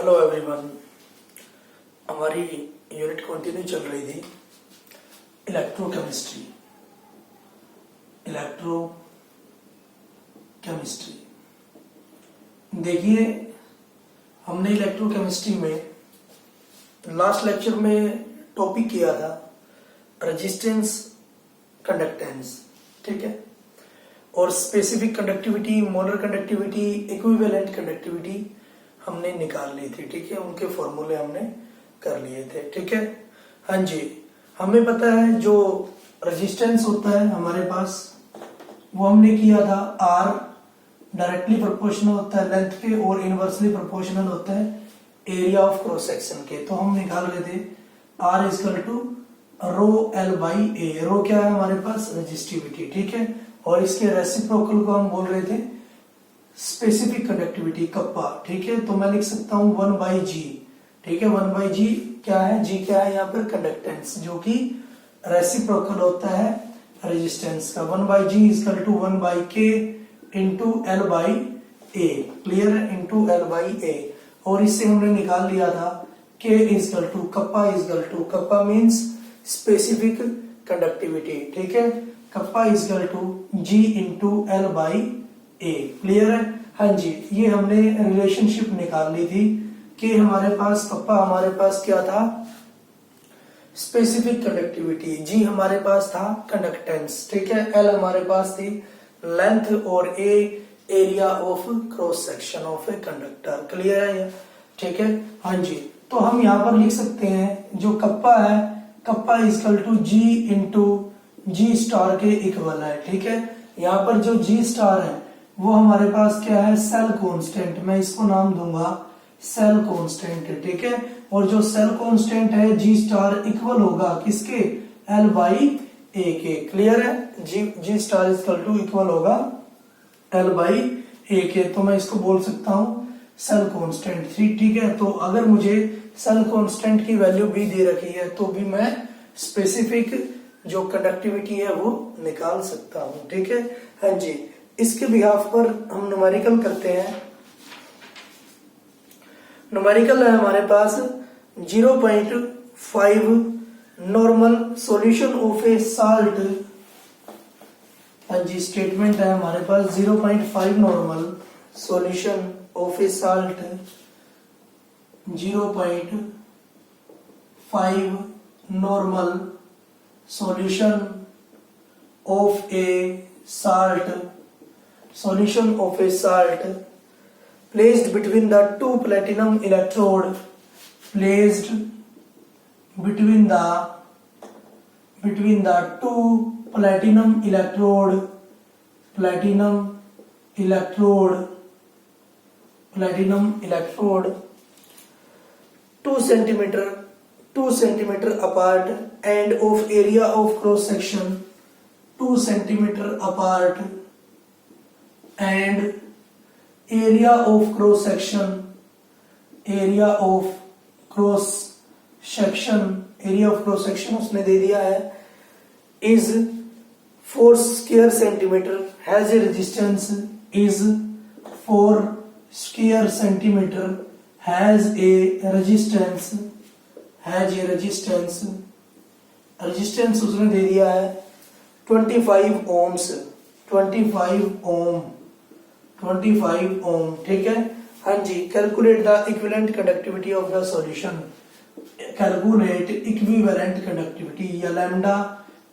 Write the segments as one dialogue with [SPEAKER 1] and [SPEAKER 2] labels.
[SPEAKER 1] Hello everyone. हमारी unit continue चल रही थी इलेक्ट्रोकेमिस्ट्री। देखिए, हमने इलेक्ट्रोकेमिस्ट्री में लास्ट लेक्चर में टॉपिक किया था रेजिस्टेंस, कंडक्टेंस, ठीक है, और specific conductivity, molar conductivity, equivalent conductivity हमने निकाल ली थी, ठीक है, उनके फॉर्मूले हमने कर लिए थे, ठीक है। हाँ जी, हमें पता है जो रेजिस्टेंस होता है हमारे पास वो हमने किया था R डायरेक्टली प्रोपोर्शनल होता है लेंथ के और इनवर्सली प्रोपोर्शनल होता है एरिया ऑफ क्रॉस सेक्शन के। तो हम निकाल रहे थे R equal to rho L by A. Rho क्या है हमारे पास? रेजिस्टिविटी, ठीक है, और इसके रेसिप्रोकल को हम बोल रहे थे स्पेसिफिक कंडक्टिविटी कप्पा, ठीक है। तो मैं लिख सकता हूं 1 बाई जी, ठीक है। 1 बाई जी क्या है? जी क्या है यहाँ पर? कंडक्टेंस, जो कि रेसिप्रोकल होता है रेजिस्टेंस का। 1 by G equal to 1 by K into L by A, clear है, इंटू एल बाई ए। और इससे हमने निकाल लिया था K equal to kappa means specific conductivity, ठीक है। Kappa equal to G into L by A, clear है। हाँ जी, ये हमने रिलेशनशिप निकाल ली थी कि हमारे पास कप्पा हमारे पास क्या था? Specific conductivity. जी हमारे पास था कंडक्टेंस, ठीक है। एल हमारे पास थी लेंथ और A area of cross section of a conductor, clear है, ठीक है। हाँ जी, तो हम यहाँ पर लिख सकते हैं जो कप्पा है, kappa equal to G into G star के इक्वल है, ठीक है। यहाँ पर जो जी स्टार है वो हमारे पास क्या है? Cell constant. मैं इसको नाम दूंगा सेल कांस्टेंट, ठीक है। और जो सेल कांस्टेंट है जी स्टार इक्वल होगा किसके? एल बाई ए के, क्लियर है। जी स्टार इक्वल टू इक्वल होगा एल बाई ए के। तो मैं इसको बोल सकता हूं सेल कांस्टेंट, ठीक है। तो अगर मुझे सेल कांस्टेंट की वैल्यू भी दे रखी है तो भी मैं स्पेसिफिक जो कंडक्टिविटी है वो निकाल सकता हूं, ठीक है। हाँ जी, इसके बिहाफ पर हम न्यूमेरिकल करते हैं। न्यूमेरिकल है हमारे पास 0.5 normal solution of A salt. हाँ जी, स्टेटमेंट है हमारे पास 0.5 normal solution of A salt, 0.5 normal solution of a salt placed between the two platinum electrode, placed between the two platinum electrode 2 centimeter apart and of area of cross section 2 centimeter apart and area of cross section उसने दे दिया है is 4 square centimeter, has a resistance is 4 square centimeter, has a resistance उसने दे दिया है 25 ohms, 25 ohm, ठीक है। हाँ जी, calculate the equivalent conductivity of the solution, calculate equivalent conductivity या lambda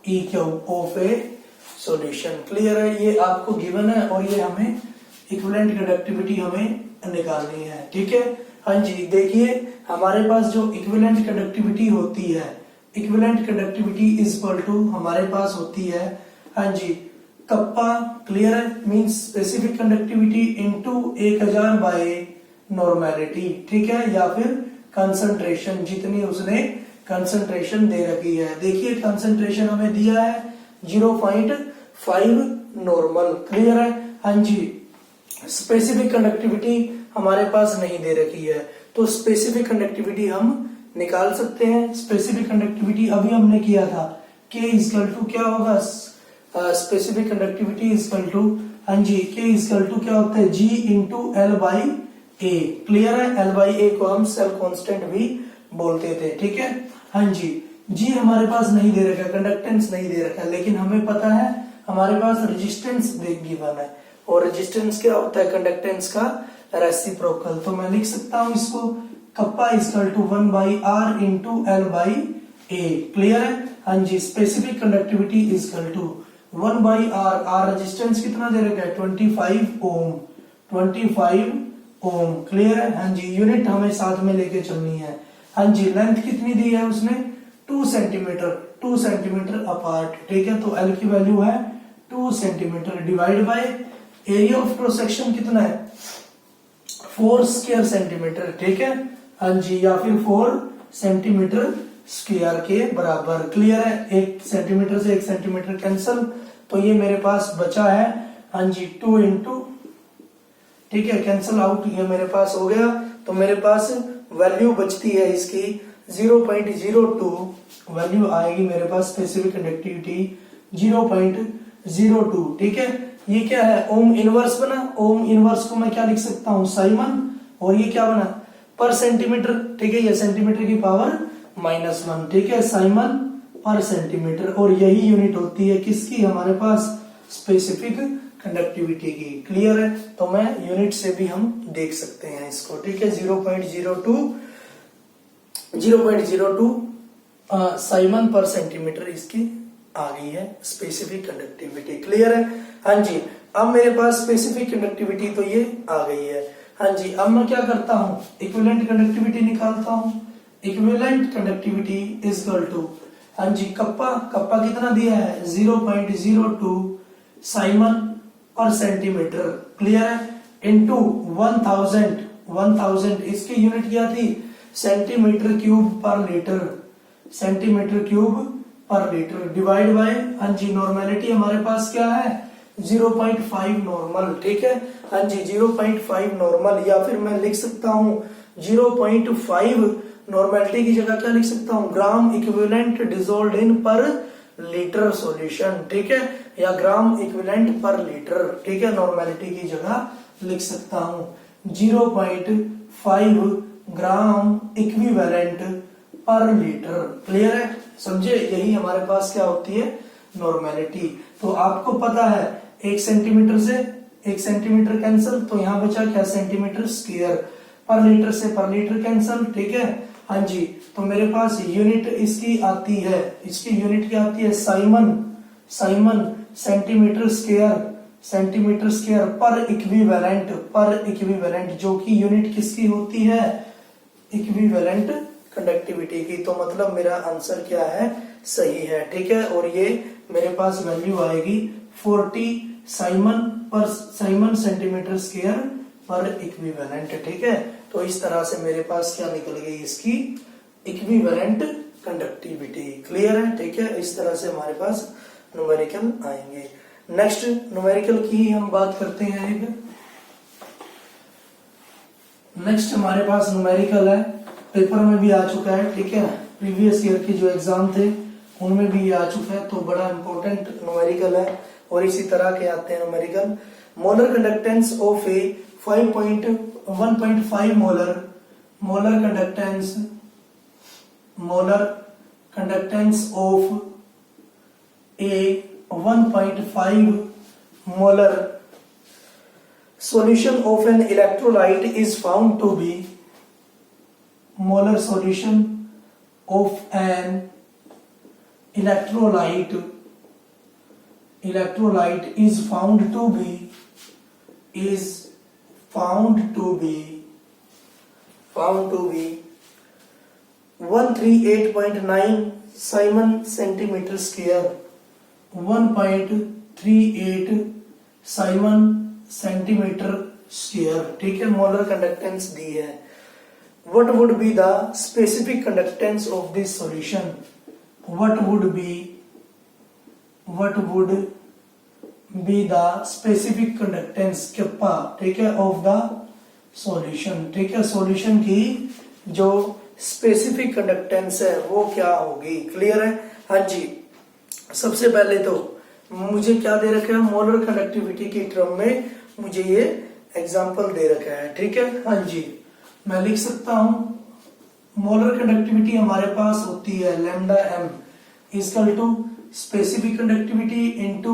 [SPEAKER 1] E Q of a solution, clear है। ये आपको गिवन है और ये हमें इक्विवेलेंट कंडक्टिविटी हमें निकालनी है, ठीक है। हाँ जी, देखिए हमारे पास जो इक्विवेलेंट कंडक्टिविटी होती है, इक्विवेलेंट कंडक्टिविटी इक्वल टू हमारे पास होती है, हाँ जी, कप्पा, क्लियर है, means specific conductivity into 1000 by normality, ठीक है, या फिर कंसंट्रेशन, जितनी उसने कंसंट्रेशन दे रखी है। देखिए कंसंट्रेशन हमें दिया है 0.5 नॉर्मल, क्लियर है। हाँ जी, स्पेसिफिक कंडक्टिविटी हमारे पास नहीं दे रखी है, तो स्पेसिफिक कंडक्टिविटी हम निकाल सकते हैं। स्पेसिफिक कंडक्टिविटी अभी हमने किया था के इक्वल टू क्या होगा? स्पेसिफिक कंडक्टिविटी इक्वल टू, हाँ जी, के इक्वल टू क्या होता है? G into L by A. Clear है? एल बाई ए को हम सेल कांस्टेंट भी बोलते थे। ठीक है, हाँ जी हमारे पास नहीं दे रखा, कंडक्टेंस नहीं दे रखा, लेकिन हमें पता है हमारे पास रेजिस्टेंस गिवन है, और रेजिस्टेंस क्या होता है? कंडक्टेंस का रेसिप्रोकल। तो मैं लिख सकता हूं इसको kappa equal to 1 by R into L by A. Clear है? हाँ जी, specific conductivity equal to 1 by R. R resistance कितना दे रखा है? 25 ओम, 25 ओम। क्लियर है? हाँ जी, यूनिट हमें साथ में लेके चलनी है। हाँ जी, लेंथ कितनी दी है उसने? 2 सेंटीमीटर, 2 सेंटीमीटर अपार्ट। ठीक है, तो एल की वैल्यू है 2 centimetre divide by area of cross section कितना है? 4 स्क्वायर सेंटीमीटर। ठीक है, हाँ जी, या फिर 4 सेंटीमीटर स्क्वायर के बराबर। क्लियर है? 1 सेंटीमीटर से 1 सेंटीमीटर कैंसल, तो ये मेरे पास बचा है, हाँ जी, 2 इंटू, ठीक है, कैंसल आउट, ये मेरे पास हो गया। तो मेरे पास वैल्यू बचती है इसकी 0.02, वैल्यू आएगी मेरे पास स्पेसिफिक कंडक्टिविटी 0.02। ठीक है, ये क्या है? ओम इनवर्स बना। ओम इनवर्स को मैं क्या लिख सकता हूं? साइमन। और ये क्या बना? पर सेंटीमीटर। ठीक है, ये सेंटीमीटर की पावर -1। ठीक है, साइमन पर सेंटीमीटर, और यही यूनिट होती है किसकी? हमारे पास स्पेसिफिक कंडक्टिविटी की। क्लियर है? तो मैं यूनिट से भी हम देख सकते हैं इसको। ठीक है, 0.02 साइमन पर सेंटीमीटर इसकी आ गई है स्पेसिफिक कंडक्टिविटी। क्लियर है? हाँ जी, अब मेरे पास स्पेसिफिक कंडक्टिविटी तो ये आ गई है। हाँ जी, अब मैं क्या करता हूं? इक्विवेलेंट कंडक्टिविटी निकालता हूं। Equivalent conductivity is equal to, हाँ जी, कप्पा कितना दिया है? 0.02 साइमन पर सेंटीमीटर। क्लियर है? इनटू 1000 इसकी यूनिट क्या थी? सेंटीमीटर क्यूब पर लीटर, सेंटीमीटर क्यूब पर लीटर डिवाइड बाय, हाँ जी, नॉर्मेलिटी हमारे पास क्या है? 0.5 नॉर्मल। ठीक है, हाँ जी, 0.5 नॉर्मल, या फिर मैं लिख सकता हूं 0.5 नॉर्मेलिटी की जगह क्या लिख सकता हूं? ग्राम इक्विवेलेंट डिसॉल्व्ड इन पर लीटर सॉल्यूशन। ठीक है, या ग्राम इक्विवेलेंट पर लीटर। ठीक है, नॉर्मेलिटी की जगह लिख सकता हूं 0.5 ग्राम इक्विवेलेंट पर लीटर। क्लियर है? समझे? यही हमारे पास क्या होती है? नॉर्मेलिटी। तो आपको पता है 1 सेंटीमीटर से 1 सेंटीमीटर कैंसल, तो यहां बचा क्या? Centimetre square. पर लीटर से पर लीटर कैंसल। ठीक है, हाँ जी, तो मेरे पास यूनिट इसकी आती है, इसकी यूनिट क्या आती है? साइमन सेंटीमीटर स्क्वायर पर इक्विवेलेंट, जो कि यूनिट किसकी होती है? इक्विवेलेंट कंडक्टिविटी की। तो मतलब मेरा आंसर क्या है? सही है। ठीक है, और ये मेरे पास वैल्यू आएगी 40 साइमन सेंटीमीटर स्क्वायर पर इक्विवेलेंट। ठीक है, तो इस तरह से मेरे पास क्या निकल गई? इसकी इक्विवेलेंट कंडक्टिविटी। क्लियर है? ठीक है, इस तरह से हमारे पास न्यूमेरिकल आएंगे। नेक्स्ट न्यूमेरिकल की हम बात करते हैं। एक नेक्स्ट हमारे पास न्यूमेरिकल है, पेपर में भी आ चुका है। ठीक है, प्रीवियस ईयर के जो एग्जाम थे उनमें भी ये आ चुका है, तो बड़ा इंपॉर्टेंट न्यूमेरिकल है। और इसी तरह के आते हैं numerical. Molar conductance of A 1.5 molar conductance of A 1.5 molar solution of an electrolyte is found to be molar solution of an electrolyte is found to be 138.9 Simon centimeter square, 1.38 Simon centimetre square. ठीक है, molar conductance दी है। What would be the specific conductance of this solution? What would be the specific conductance kappa, ठीक है, of the solution. ठीक है, solution की जो specific conductance है वो क्या होगी? क्लियर है? हाँ जी, सबसे पहले तो मुझे क्या दे रखा है? मोलर कंडक्टिविटी की टर्म में मुझे ये एग्जाम्पल दे रखा है, ठीक है। हाँ जी, मैं लिख सकता हूं मोलर कंडक्टिविटी हमारे पास होती है lambda M equal to specific conductivity into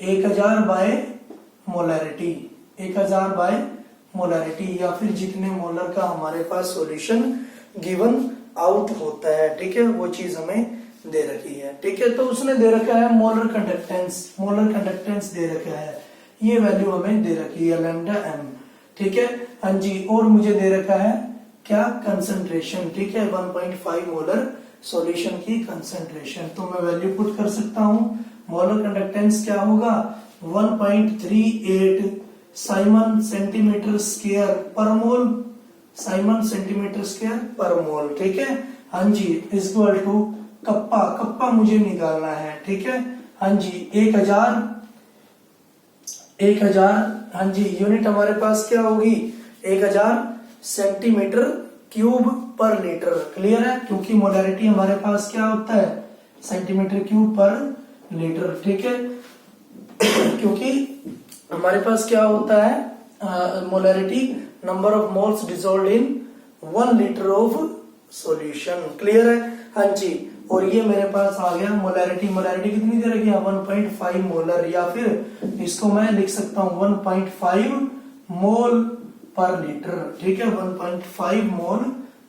[SPEAKER 1] 1000 by molarity, 1000 by molarity, या फिर जितने मोलर का हमारे पास सॉल्यूशन गिवन आउट होता है, ठीक है, वो चीज हमें दे रखी है, ठीक है। तो उसने दे रखा है मोलर कंडक्टेंस दे रखा है, ये वैल्यू हमें दे रखी है लैम्डा एम, ठीक है। हाँ जी, और मुझे दे रखा है क्या, कंसंट्रेशन, ठीक है, 1.5 मोलर सॉल्यूशन की कंसंट्रेशन। तो मैं वैल्यू पुट कर सकता हूं, मोलर कंडक्टेंस क्या होगा 1.38 साइमन सेंटीमीटर स्क्वायर पर मोल, साइमन सेंटीमीटर स्क्वायर पर मोल, ठीक है। हाँ जी, इक्वल टू कप्पा मुझे निकालना है, ठीक है। हाँ जी, 1000, हाँ जी, यूनिट हमारे पास क्या होगी 1000 सेंटीमीटर क्यूब पर लीटर, क्लियर है, क्योंकि मोलैरिटी हमारे पास क्या होता है सेंटीमीटर क्यूब पर लीटर, ठीक है। क्योंकि हमारे पास क्या होता है molarity number of moles dissolved in 1 litre of solution, clear है। हाँ जी, और ये मेरे पास आ गया मोलैरिटी कितनी दे रखी है 1.5 मोलर, या फिर इसको मैं लिख सकता हूं 1.5 मोल पर लीटर, ठीक है, 1.5 मोल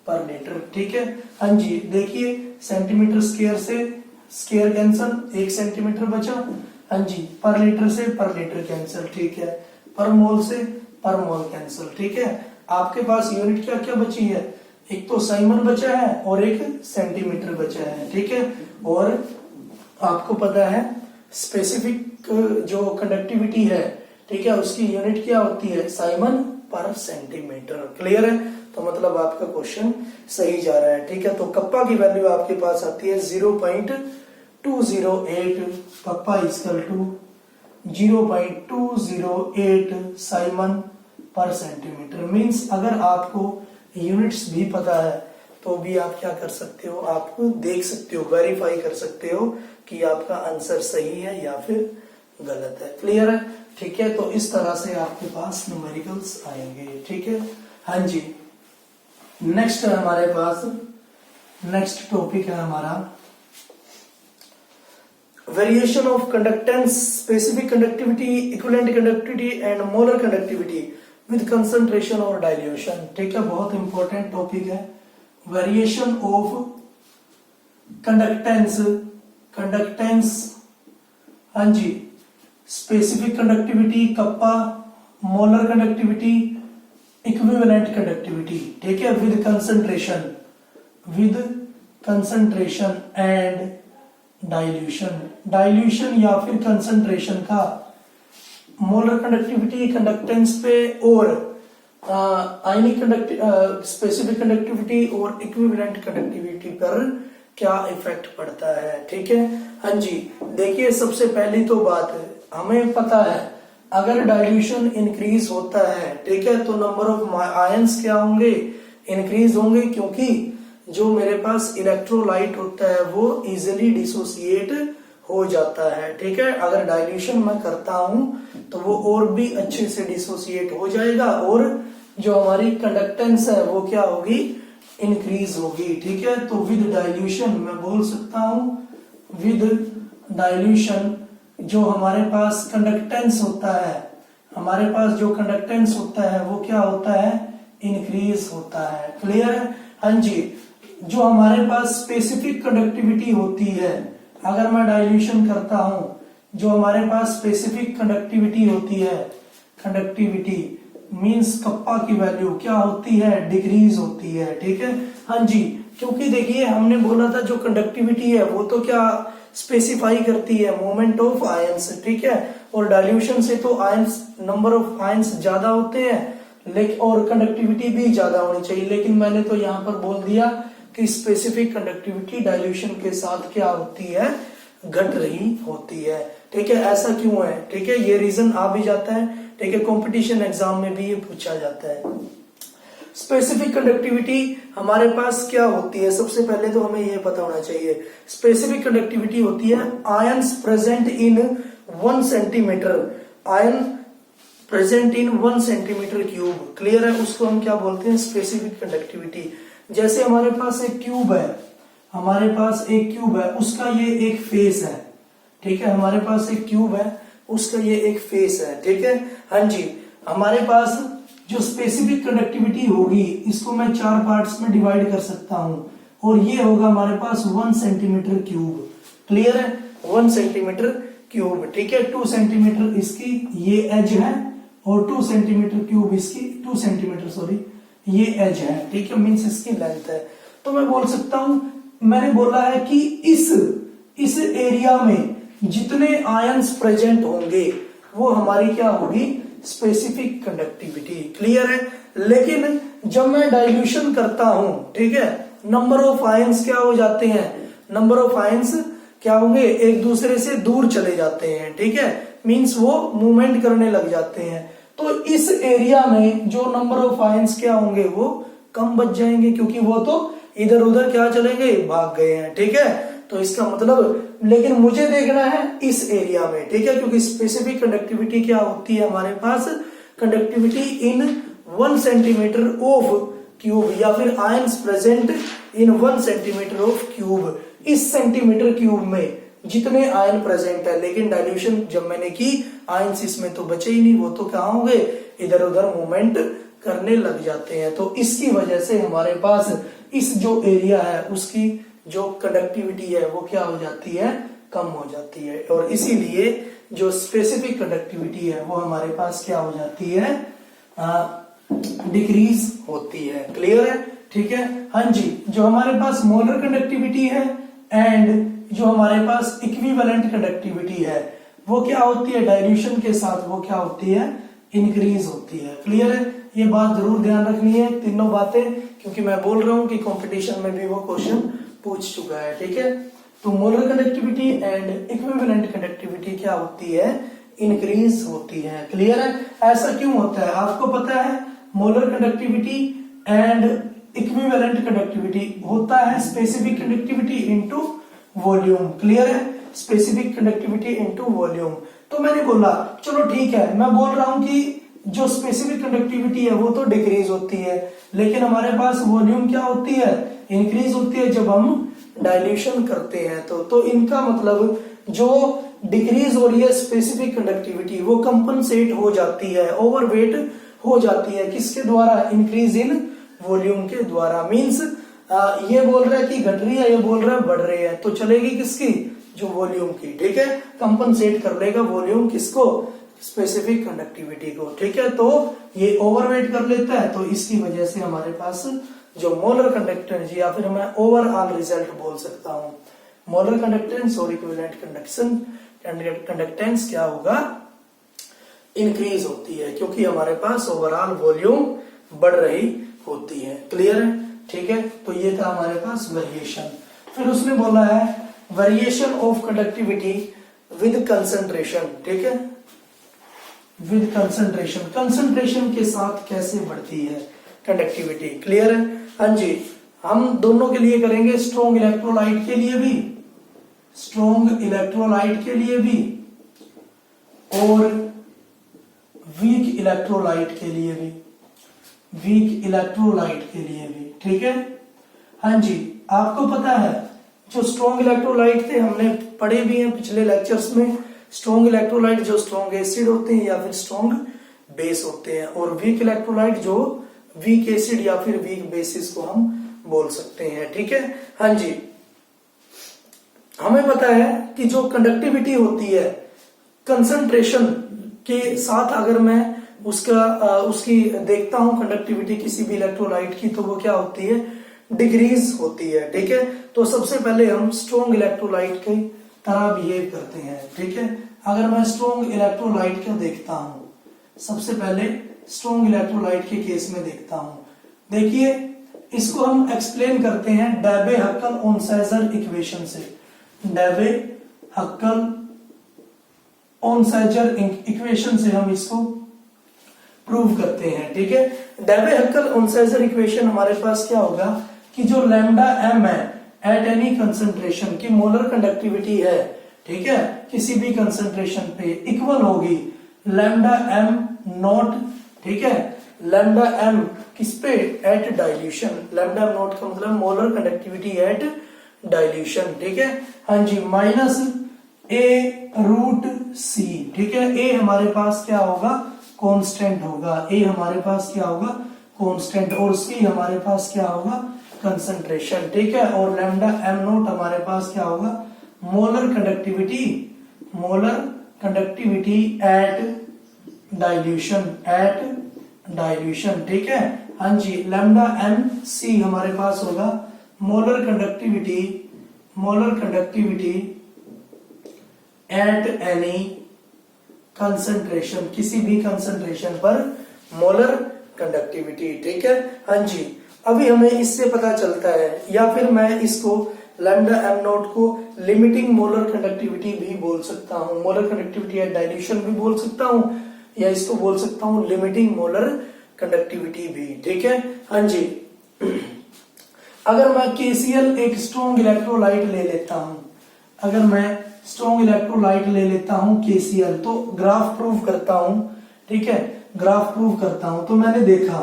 [SPEAKER 1] पर लीटर, ठीक है। हाँ जी, देखिए सेंटीमीटर स्क्वायर से स्क्वायर कैंसल, 1 सेंटीमीटर बचा, हाँ जी, पर लीटर से पर लीटर कैंसल, ठीक है, पर मोल से पर मोल कैंसल, ठीक है। आपके पास यूनिट क्या क्या बची है, एक तो साइमन बचा है और एक सेंटीमीटर बचा है, ठीक है। और आपको पता है स्पेसिफिक जो कंडक्टिविटी है, ठीक है, उसकी यूनिट क्या होती है साइमन पर सेंटीमीटर, क्लियर है। तो मतलब आपका क्वेश्चन सही जा रहा है, ठीक है। तो कप्पा की वैल्यू आपके पास आती है 0.208, कप्पा इक्वल टू 0.208 साइमन पर सेंटीमीटर। मींस अगर आपको यूनिट्स भी पता है तो भी आप क्या कर सकते हो, आप देख सकते हो, वेरीफाई कर सकते हो कि आपका आंसर सही है या फिर गलत है, क्लियर है, ठीक है। तो इस तरह से आपके पास न्यूमेरिकल्स आएंगे, ठीक है। हाँ जी, नेक्स्ट है हमारे पास, नेक्स्ट टॉपिक है हमारा variation of conductance, specific conductivity, equivalent conductivity and molar conductivity with concentration और डाइल्यूशन, ठीक है, बहुत इंपॉर्टेंट टॉपिक है। वेरिएशन ऑफ कंडक्टेंस, हाँ जी, specific conductivity kappa, molar conductivity, equivalent conductivity, ठीक है, विद कंसंट्रेशन एंड डाइल्यूशन या फिर कंसंट्रेशन का मोलर कंडक्टिविटी कंडक्टेंस पे और आयनिक स्पेसिफिक कंडक्टिविटी और इक्विवेलेंट कंडक्टिविटी पर क्या इफेक्ट पड़ता है, ठीक है। हाँ जी, देखिए सबसे पहली तो बात है, हमें पता है अगर डाइल्यूशन इंक्रीज होता है, ठीक है, तो नंबर ऑफ आयंस क्या होंगे, इंक्रीज होंगे, क्योंकि जो मेरे पास इलेक्ट्रोलाइट होता है वो इजिली डिसोसिएट हो जाता है, ठीक है। अगर डाइल्यूशन मैं करता हूं तो वो और भी अच्छे से डिसोसिएट हो जाएगा और जो हमारी कंडक्टेंस है वो क्या होगी, इंक्रीज होगी, ठीक है। तो विद डाइल्यूशन मैं बोल सकता हूं, विद डाइल्यूशन जो हमारे पास कंडक्टेंस होता है, हमारे पास जो कंडक्टेंस होता है वो क्या होता है, इंक्रीज होता है, क्लियर है। हाँ जी, जो हमारे पास स्पेसिफिक कंडक्टिविटी होती है, अगर मैं डाइल्यूशन करता हूं, जो हमारे पास स्पेसिफिक कंडक्टिविटी होती है, कंडक्टिविटी मींस कप्पा की वैल्यू क्या होती है, डिक्रीज होती है, ठीक है। हाँ जी, क्योंकि देखिए हमने बोला था जो कंडक्टिविटी है वो तो क्या स्पेसिफाई करती है मोमेंट ऑफ आयंस, ठीक है, और डाइल्यूशन से तो आयंस, नंबर ऑफ आयंस ज्यादा होते हैं लेकिन और कंडक्टिविटी भी ज्यादा होनी चाहिए, लेकिन मैंने तो यहाँ पर बोल दिया कि स्पेसिफिक कंडक्टिविटी डाइल्यूशन के साथ क्या होती है, घट रही होती है, ठीक है। ऐसा क्यों है, ठीक है, ये रीजन आ भी जाता है, ठीक है, कंपटीशन एग्जाम में भी ये पूछा जाता है। स्पेसिफिक कंडक्टिविटी हमारे पास क्या होती है, सबसे पहले तो हमें ये पता होना चाहिए, स्पेसिफिक कंडक्टिविटी होती है ions present in 1 centimetre, ion present in 1 centimetre cube, clear है, उसको हम क्या बोलते हैं, स्पेसिफिक कंडक्टिविटी। जैसे हमारे पास एक क्यूब है, हमारे पास एक क्यूब है, उसका ये एक फेस है, ठीक है, हमारे पास एक क्यूब है, उसका ये एक फेस है, ठीक है। हाँ जी, हमारे पास जो स्पेसिफिक कंडक्टिविटी होगी, इसको मैं 4 पार्ट्स में डिवाइड कर सकता हूं, और ये होगा हमारे पास 1 सेंटीमीटर क्यूब, क्लियर है, 1 सेंटीमीटर क्यूब, ठीक है। 2 सेंटीमीटर इसकी ये एज है, और 2 सेंटीमीटर क्यूब इसकी 2 सेंटीमीटर सॉरी ये एज है, ठीक है, मीन्स इसकी लेंथ है। तो मैं बोल सकता हूं, मैंने बोला है कि इस एरिया में जितने आयंस प्रेजेंट होंगे वो हमारी क्या होगी, स्पेसिफिक कंडक्टिविटी, क्लियर है। लेकिन जब मैं डाइल्यूशन करता हूं, ठीक है, नंबर ऑफ आयंस क्या हो जाते हैं, नंबर ऑफ आयंस क्या होंगे, एक दूसरे से दूर चले जाते हैं, ठीक है, मींस वो मूवमेंट करने लग जाते हैं। तो इस एरिया में जो नंबर ऑफ आयंस क्या होंगे, वो कम बच जाएंगे, क्योंकि वो तो इधर उधर क्या चलेंगे, भाग गए हैं, ठीक है। तो इसका मतलब, लेकिन मुझे देखना है इस एरिया में, ठीक है, क्योंकि स्पेसिफिक कंडक्टिविटी क्या होती है हमारे पास, conductivity in 1 centimetre of cube, या फिर ions present in 1 centimetre of cube. इस सेंटीमीटर क्यूब में जितने आयन प्रेजेंट है, लेकिन डाइल्यूशन जब मैंने की, आयंस इसमें तो बचे ही नहीं, वो तो क्या होंगे, इधर उधर मूवमेंट करने लग जाते हैं। तो इसकी वजह से हमारे पास इस जो एरिया है उसकी जो कंडक्टिविटी है वो क्या हो जाती है, कम हो जाती है, और इसीलिए जो स्पेसिफिक कंडक्टिविटी है वो हमारे पास क्या हो जाती है, डिक्रीज होती है, क्लियर है, ठीक है। हाँ जी, जो हमारे पास मोलर कंडक्टिविटी है एंड जो हमारे पास इक्विवेलेंट कंडक्टिविटी है वो क्या होती है, डाइल्यूशन के साथ वो क्या होती है, इंक्रीज होती है, क्लियर है। ये बात जरूर ध्यान रखनी है, तीनों बातें, क्योंकि मैं बोल रहा हूं कि कंपटीशन में भी वो क्वेश्चन पूछ चुका है, ठीक है। तो molar conductivity and equivalent conductivity क्या होती है, इंक्रीज होती है, क्लियर है। ऐसा क्यों होता है, आपको पता है, molar conductivity and equivalent conductivity होता है specific conductivity into volume, clear है, स्पेसिफिक कंडक्टिविटी इनटू वॉल्यूम। तो मैंने बोला चलो ठीक है, मैं बोल रहा हूं कि जो स्पेसिफिक कंडक्टिविटी है वो तो डिक्रीज होती है, लेकिन हमारे पास वॉल्यूम क्या होती है, इंक्रीज होती है जब हम डाइल्यूशन करते हैं। तो इनका मतलब जो डिक्रीज हो रही है स्पेसिफिक कंडक्टिविटी वो कंपनसेट हो जाती है, ओवरवेट हो जाती है, किसके द्वारा, इंक्रीज इन वॉल्यूम के द्वारा। मींस ये बोल रहा है कि घट रही है, ये बोल रहा है बढ़ रही है, तो चलेगी किसकी, जो वॉल्यूम की, ठीक है, कंपनसेट कर लेगा वॉल्यूम किसको, स्पेसिफिक कंडक्टिविटी को, ठीक है। तो ये ओवरवेट कर लेता है, तो इसकी वजह से हमारे पास जो मोलर कंडक्टेंस, या फिर मैं ओवरऑल रिजल्ट बोल सकता हूं, मोलर कंडक्टेंस और इक्विवेलेंट कंडक्टेंस क्या होगा, इंक्रीज होती है, क्योंकि हमारे पास ओवरऑल वॉल्यूम बढ़ रही होती है, क्लियर है, ठीक है। तो ये था हमारे पास वेरिएशन। फिर उसने बोला है variation of conductivity with concentration, ठीक है, विद कंसंट्रेशन, कंसंट्रेशन के साथ कैसे बढ़ती है कंडक्टिविटी, क्लियर है। हाँ जी, हम दोनों के लिए करेंगे, स्ट्रॉन्ग इलेक्ट्रोलाइट के लिए भी, स्ट्रॉन्ग इलेक्ट्रोलाइट के लिए भी और वीक इलेक्ट्रोलाइट के लिए भी, वीक इलेक्ट्रोलाइट के लिए भी, ठीक है। हाँ जी, आपको पता है जो स्ट्रॉन्ग इलेक्ट्रोलाइट थे हमने पढ़े भी हैं पिछले लेक्चर्स में, स्ट्रॉन्ग इलेक्ट्रोलाइट जो स्ट्रॉन्ग एसिड होते हैं या फिर स्ट्रॉन्ग बेस होते हैं, और वीक इलेक्ट्रोलाइट जो वीक एसिड या फिर वीक बेसिस को हम बोल सकते हैं, ठीक है। हाँ जी, हमें पता है कि जो कंडक्टिविटी होती है कंसंट्रेशन के साथ, अगर मैं उसकी देखता हूं कंडक्टिविटी किसी भी इलेक्ट्रोलाइट की, तो वो क्या होती है, डिक्रीज होती है, ठीक है। तो सबसे पहले हम स्ट्रॉन्ग इलेक्ट्रोलाइट की तरह बिहेव करते हैं, ठीक है। अगर मैं स्ट्रॉन्ग इलेक्ट्रोलाइट को देखता हूं, सबसे पहले स्ट्रॉन्ग इलेक्ट्रोलाइट के केस में देखता हूं, देखिए इसको हम एक्सप्लेन करते हैं डेबे हक्कल ओनसाइजर इक्वेशन से, डेबे हक्कल ओनसाइजर इक्वेशन से हम इसको प्रूव करते हैं, ठीक है। डेबे हक्कल ओनसाइजर इक्वेशन हमारे पास क्या होगा कि जो लैम्डा एम है एट एनी कंसंट्रेशन की मोलर कंडक्टिविटी है, ठीक है, किसी भी कंसंट्रेशन पे इक्वल होगी लैम्डा एम नॉट, ठीक है, लैम्डा एम किस पे, at dilution, lambda M naught का मतलब मोलर कंडक्टिविटी एट डाइल्यूशन, ठीक है। हाँ जी, माइनस ए रूट सी, ठीक है। ए हमारे पास क्या होगा, कांस्टेंट होगा, ए हमारे पास क्या होगा, कांस्टेंट, और सी हमारे पास क्या होगा, कंसंट्रेशन, ठीक है। और लैम्डा एम नॉट हमारे पास क्या होगा, molar conductivity, molar conductivity at dilution, at dilution, ठीक है। हाँ जी, लैम्डा एम सी हमारे पास होगा molar conductivity, molar conductivity at any concentration, किसी भी कंसंट्रेशन पर मोलर कंडक्टिविटी, ठीक है। हाँ जी, अभी हमें इससे पता चलता है, या फिर मैं इसको लैम्डा एम नॉट को लिमिटिंग मोलर कंडक्टिविटी भी बोल सकता हूं, मोलर कंडक्टिविटी एट डाइल्यूशन भी बोल सकता हूं, या इसको बोल सकता हूं लिमिटिंग मोलर कंडक्टिविटी भी, ठीक है। हाँ जी, अगर मैं KCl एक स्ट्रॉन्ग इलेक्ट्रोलाइट ले लेता हूं, अगर मैं स्ट्रॉन्ग इलेक्ट्रोलाइट ले लेता हूं KCl, तो ग्राफ प्रूव करता हूं, ठीक है, ग्राफ प्रूव करता हूं, तो मैंने देखा,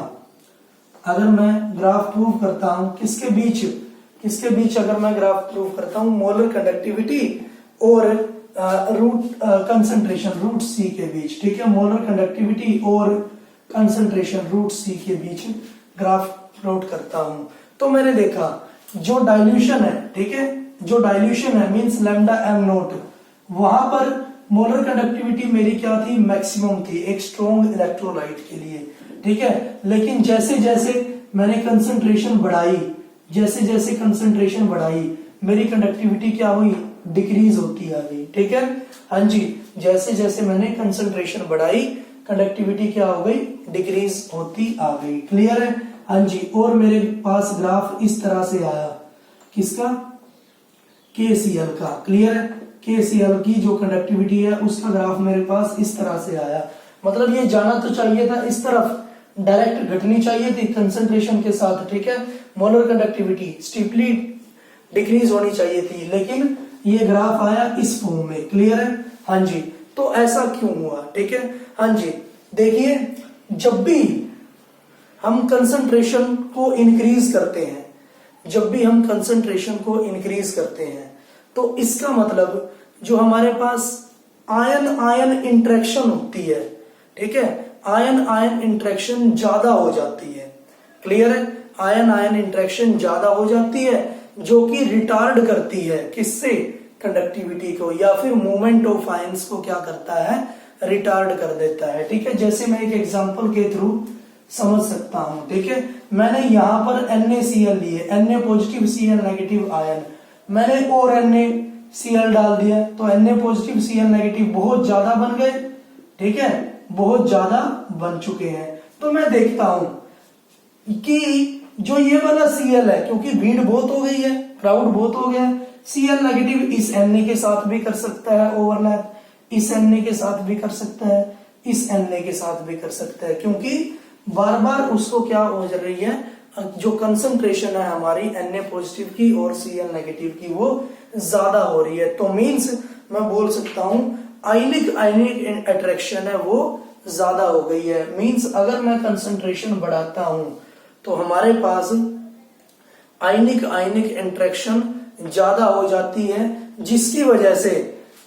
[SPEAKER 1] अगर मैं ग्राफ प्रूव करता हूं किसके बीच, किसके बीच अगर मैं ग्राफ प्रूव करता हूं, मोलर कंडक्टिविटी और रूट कंसंट्रेशन रूट सी के बीच, ठीक है, मोलर कंडक्टिविटी और कंसंट्रेशन रूट सी के बीच ग्राफ प्लॉट करता हूं, तो मैंने देखा जो डाइल्यूशन है, ठीक है, जो डाइल्यूशन है मींस लैम्डा एम नॉट, वहां पर मोलर कंडक्टिविटी मेरी क्या थी, मैक्सिमम थी एक स्ट्रॉन्ग इलेक्ट्रोलाइट के लिए, ठीक है। लेकिन जैसे जैसे मैंने कंसंट्रेशन बढ़ाई, जैसे जैसे कंसंट्रेशन बढ़ाई, मेरी कंडक्टिविटी क्या हुई, डिक्रीज होती आ गई, ठीक है। हाँ जी, जैसे जैसे मैंने कंसंट्रेशन बढ़ाई, कंडक्टिविटी क्या हो गई, डिक्रीज होती आ गई, क्लियर है। हाँ जी, और मेरे पास ग्राफ इस तरह से आया, किसका, KCl का, क्लियर है। KCl की जो कंडक्टिविटी है उसका ग्राफ मेरे पास इस तरह से आया, मतलब ये जाना तो चाहिए था इस तरफ, डायरेक्ट घटनी चाहिए थी कंसंट्रेशन के साथ, ठीक है, मोलर कंडक्टिविटी स्टीपली डिक्रीज होनी चाहिए थी, लेकिन ये ग्राफ आया इस फॉर्म में, क्लियर है। हाँ जी, तो ऐसा क्यों हुआ, ठीक है। हाँ जी, देखिए, जब भी हम कंसंट्रेशन को इंक्रीज करते हैं, जब भी हम कंसंट्रेशन को इंक्रीज करते हैं, तो इसका मतलब जो हमारे पास आयन आयन इंटरेक्शन होती है, ठीक है, आयन आयन इंटरेक्शन ज्यादा हो जाती है, क्लियर है, आयन आयन इंटरेक्शन ज्यादा हो जाती है, जो कि रिटार्ड करती है किससे, कंडक्टिविटी को, या फिर मूवमेंट ऑफ आयंस को क्या करता है, रिटार्ड कर देता है, ठीक है। जैसे मैं एक एग्जांपल के थ्रू समझ सकता हूं, ठीक है, मैंने यहां पर NaCl लिए, Na positive Cl negative ion, मैंने और NaCl डाल दिया, तो Na पॉजिटिव Cl नेगेटिव बहुत ज्यादा बन गए, ठीक है, बहुत ज्यादा बन चुके हैं। तो मैं देखता हूं कि जो ये वाला Cl है, क्योंकि भीड़ बहुत हो गई है, क्राउड बहुत हो गया है, Cl नेगेटिव इस Na के साथ भी कर सकता है ओवरलैप, इस Na के साथ भी कर सकता है, इस Na के साथ भी कर सकता है, क्योंकि बार बार उसको क्या हो रही है, जो कंसंट्रेशन है हमारी Na पॉजिटिव की और Cl नेगेटिव की वो ज्यादा हो रही है, तो मींस मैं बोल सकता हूं आयनिक आयनिक अट्रैक्शन है वो ज्यादा हो गई है। मींस अगर मैं कंसंट्रेशन बढ़ाता हूं तो हमारे पास आयनिक आयनिक इंटरेक्शन ज्यादा हो जाती है, जिसकी वजह से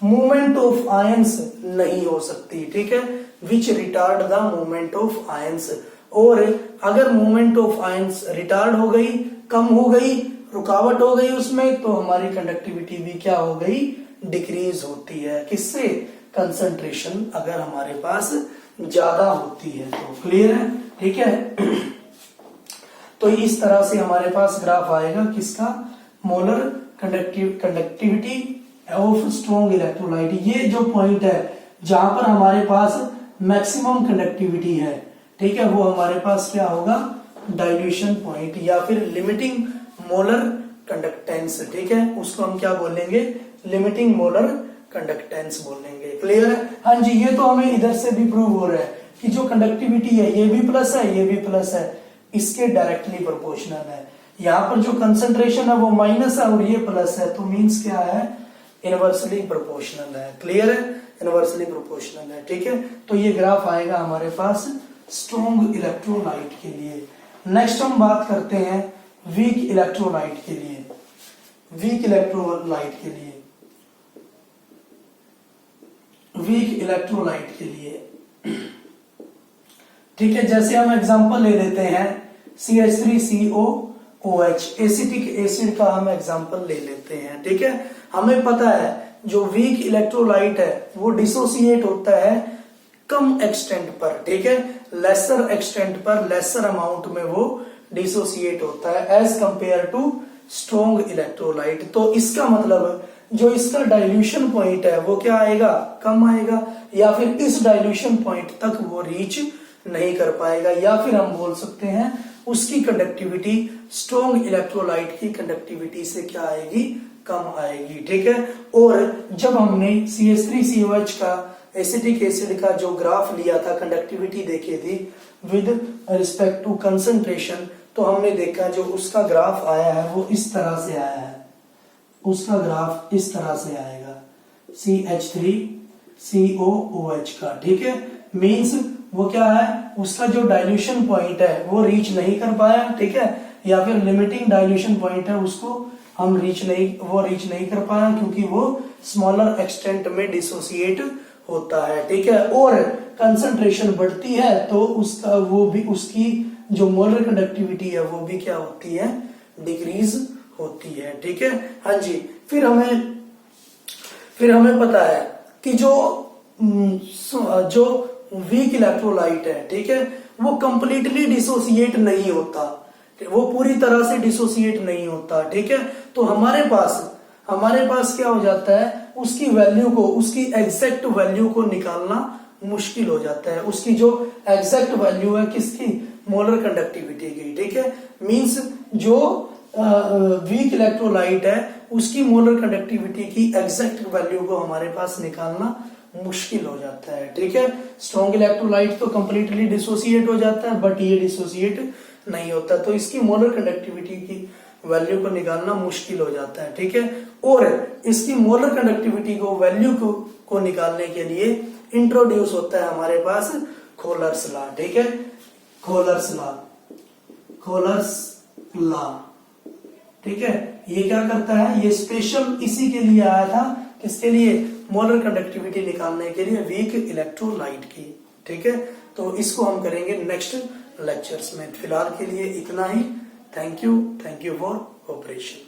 [SPEAKER 1] मूवमेंट ऑफ आयंस नहीं हो सकती, ठीक है, which retard the movement of ions. और अगर मूवमेंट ऑफ आयंस रिटार्ड हो गई, कम हो गई, रुकावट हो गई उसमें, तो हमारी कंडक्टिविटी भी क्या हो गई, डिक्रीज होती है, किससे, कंसंट्रेशन अगर हमारे पास ज्यादा होती है तो, क्लियर है, ठीक है। तो इस तरह से हमारे पास ग्राफ आएगा किसका, molar conductivity of strong electrolyte. ये जो पॉइंट है जहां पर हमारे पास मैक्सिमम कंडक्टिविटी है, ठीक है, वो हमारे पास क्या होगा, डाइल्यूशन पॉइंट या फिर लिमिटिंग मोलर कंडक्टेंस, ठीक है, उसको हम क्या बोलेंगे, लिमिटिंग मोलर कंडक्टेंस बोलेंगे, क्लियर है। हाँ जी, ये तो हमें इधर से भी प्रूव हो रहा है कि जो कंडक्टिविटी है ये भी प्लस है, ये भी प्लस है, इसके डायरेक्टली प्रोपोर्शनल है। यहाँ पर जो कंसंट्रेशन है वो माइनस है और ये प्लस है, तो मींस क्या है, इनवर्सली प्रोपोर्शनल है, क्लियर है। इनवर्सली प्रोपोर्शनल है। ठीक है, तो ये ग्राफ आएगा हमारे पास स्ट्रॉन्ग इलेक्ट्रोलाइट के लिए। नेक्स्ट हम बात करते हैं वीक इलेक्ट्रोलाइट के लिए। वीक इलेक्ट्रोलाइट के लिए, वीक इलेक्ट्रोलाइट के लिए, ठीक है, जैसे हम एग्जांपल ले लेते हैं CH3COOH, एसिटिक एसिड का हम एग्जांपल ले लेते हैं। ठीक है, हमें पता है जो वीक इलेक्ट्रोलाइट है वो डिसोसिएट होता है कम एक्सटेंट पर। ठीक है, लेसर एक्सटेंट पर, लेसर अमाउंट में वो डिसोसिएट होता है as compare to strong electrolyte. तो इसका मतलब जो इसका डाइल्यूशन पॉइंट है वो क्या आएगा, कम आएगा, या फिर इस डाइल्यूशन पॉइंट तक वो रीच नहीं कर पाएगा, या फिर हम बोल सकते हैं उसकी कंडक्टिविटी स्ट्रॉन्ग इलेक्ट्रोलाइट की कंडक्टिविटी से क्या आएगी, कम आएगी। ठीक है, और जब हमने CH3COH का एसिटिक एसिड का जो ग्राफ लिया था, कंडक्टिविटी देखी थी विद रिस्पेक्ट टू कंसंट्रेशन, तो हमने देखा जो उसका ग्राफ आया है वो इस तरह से आया है, उसका ग्राफ इस तरह से आएगा CH3COOH का। ठीक है, मींस वो क्या है, उसका जो डाइल्यूशन पॉइंट है वो रीच नहीं कर पाया। ठीक है, या फिर लिमिटिंग डाइल्यूशन पॉइंट है उसको हम रीच नहीं कर पाया, क्योंकि वो स्मॉलर एक्सटेंट में डिसोसिएट होता है। ठीक है, और कंसंट्रेशन बढ़ती है तो उसका वो भी, उसकी जो मोलर कंडक्टिविटी है वो भी क्या होती है, डिक्रीज होती है। ठीक है, हाँ जी। फिर हमें पता है कि जो वीक इलेक्ट्रोलाइट है, ठीक है, वो कंप्लीटली डिसोसिएट नहीं होता, वो पूरी तरह से डिसोसिएट नहीं होता। ठीक है, तो हमारे पास क्या हो जाता है, उसकी वैल्यू को, उसकी एग्जैक्ट वैल्यू को निकालना मुश्किल हो जाता है। उसकी जो एग्जैक्ट वैल्यू है किसकी, मोलर कंडक्टिविटी की। ठीक है, मींस जो वीक इलेक्ट्रोलाइट है उसकी मोलर कंडक्टिविटी की एग्जैक्ट वैल्यू को हमारे पास निकालना मुश्किल हो जाता है। ठीक है, स्ट्रॉन्ग इलेक्ट्रोलाइट तो कंप्लीटली डिसोसिएट हो जाता है, बट ये डिसोसिएट नहीं होता, तो इसकी मोलर कंडक्टिविटी की वैल्यू को निकालना मुश्किल हो जाता है। ठीक है, और इसकी मोलर कंडक्टिविटी को, वैल्यू को निकालने के लिए इंट्रोड्यूस होता है हमारे पास खोलर्स लॉ। ठीक है, खोलर्स लॉ। ठीक है, ये क्या करता है, ये स्पेशल इसी के लिए आया था, किसके लिए, मोलर कंडक्टिविटी निकालने के लिए वीक इलेक्ट्रोलाइट की। ठीक है, तो इसको हम करेंगे नेक्स्ट लेक्चर्स में। फिलहाल के लिए इतना ही। Thank you for cooperation.